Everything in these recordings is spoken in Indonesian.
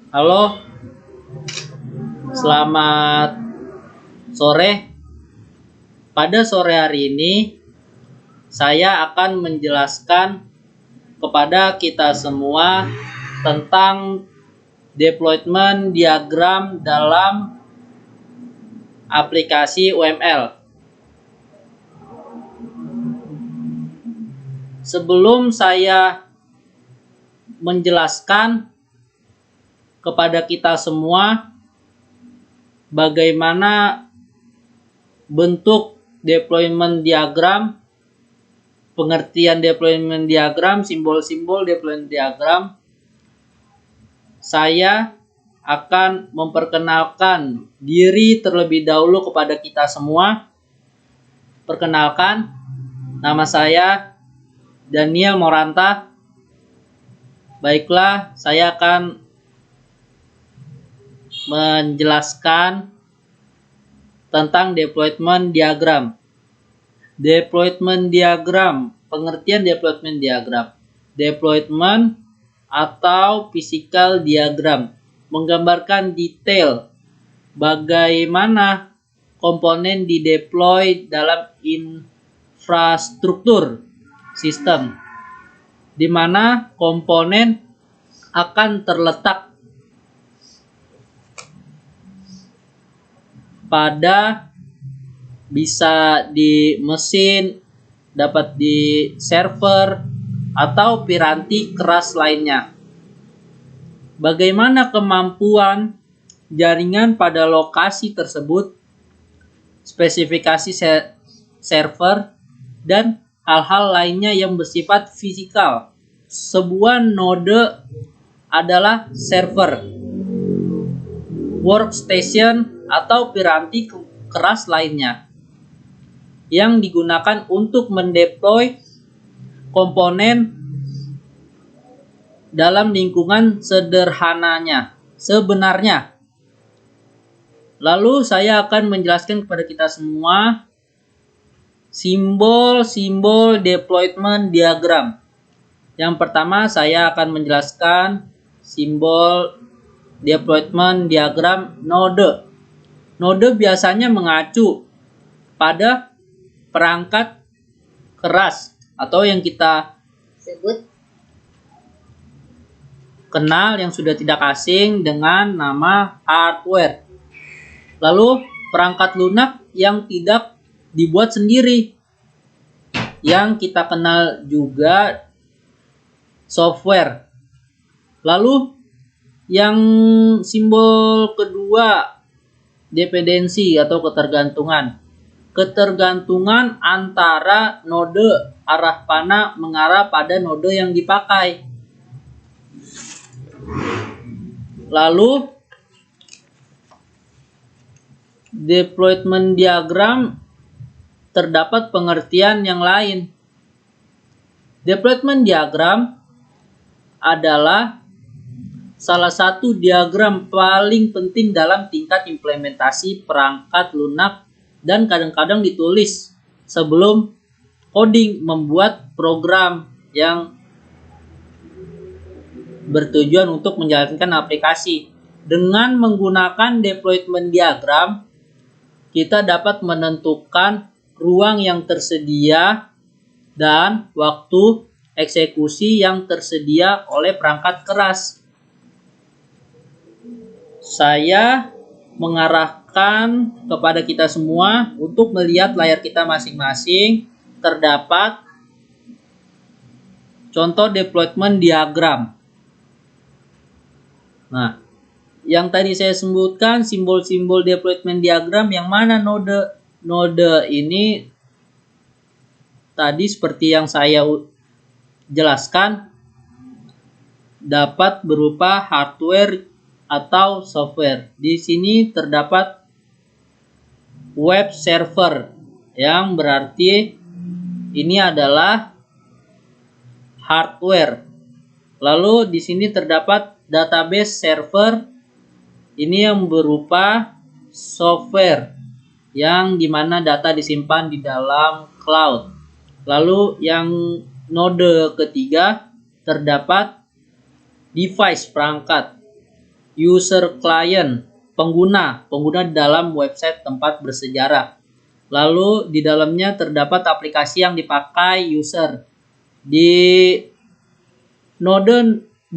Halo, selamat sore. Pada sore hari ini, saya akan menjelaskan kepada kita semua tentang deployment diagram dalam aplikasi UML. Sebelum saya menjelaskan kepada kita semua bagaimana bentuk deployment diagram, pengertian deployment diagram, simbol-simbol deployment diagram, saya akan memperkenalkan diri terlebih dahulu kepada kita semua. Perkenalkan, nama saya Daniel Moranta. Baiklah, saya akan menjelaskan tentang deployment diagram. Deployment diagram, pengertian deployment diagram. Deployment atau physical diagram menggambarkan detail bagaimana komponen dideploy dalam infrastruktur sistem, di mana komponen akan terletak pada bisa di mesin, dapat di server, atau piranti keras lainnya. Bagaimana kemampuan jaringan pada lokasi tersebut, spesifikasi server, dan hal-hal lainnya yang bersifat fisikal. Sebuah node adalah server, workstation, atau piranti keras lainnya yang digunakan untuk mendeploy komponen dalam lingkungan sebenarnya. Lalu saya akan menjelaskan kepada kita semua simbol-simbol deployment diagram. Yang pertama, saya akan menjelaskan simbol deployment diagram node. Node biasanya mengacu pada perangkat keras atau yang kita sebut kenal yang sudah tidak asing dengan nama hardware. Lalu perangkat lunak yang tidak dibuat sendiri yang kita kenal juga software. Lalu yang simbol kedua, dependensi atau ketergantungan. Ketergantungan antara node arah panah mengarah pada node yang dipakai. Lalu deployment diagram terdapat pengertian yang lain. Deployment diagram adalah salah satu diagram paling penting dalam tingkat implementasi perangkat lunak dan kadang-kadang ditulis sebelum coding membuat program yang bertujuan untuk menjalankan aplikasi. Dengan menggunakan deployment diagram, kita dapat menentukan ruang yang tersedia dan waktu eksekusi yang tersedia oleh perangkat keras. Saya mengarahkan kepada kita semua untuk melihat layar kita masing-masing. Terdapat contoh deployment diagram. Nah, yang tadi saya sebutkan simbol-simbol deployment diagram, yang mana node? Node ini tadi seperti yang saya jelaskan dapat berupa hardware atau software. Di sini terdapat web server yang berarti ini adalah hardware. Lalu di sini terdapat database server, ini yang berupa software yang dimana data disimpan di dalam cloud. Lalu yang node ketiga terdapat device perangkat, user client pengguna di dalam website tempat bersejarah. Lalu di dalamnya terdapat aplikasi yang dipakai user. Di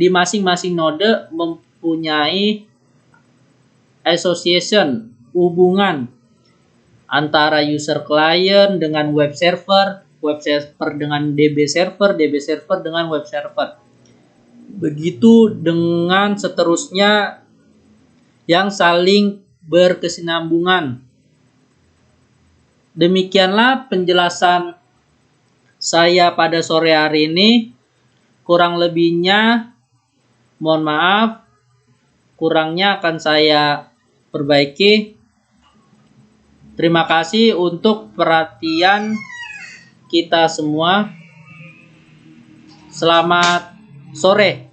masing-masing node mempunyai association, hubungan antara user client dengan web server dengan DB server dengan web server. Begitu dengan seterusnya yang saling berkesinambungan. Demikianlah penjelasan saya pada sore hari ini. Kurang lebihnya mohon maaf, kurangnya akan saya perbaiki. Terima kasih untuk perhatian kita semua. Selamat sore.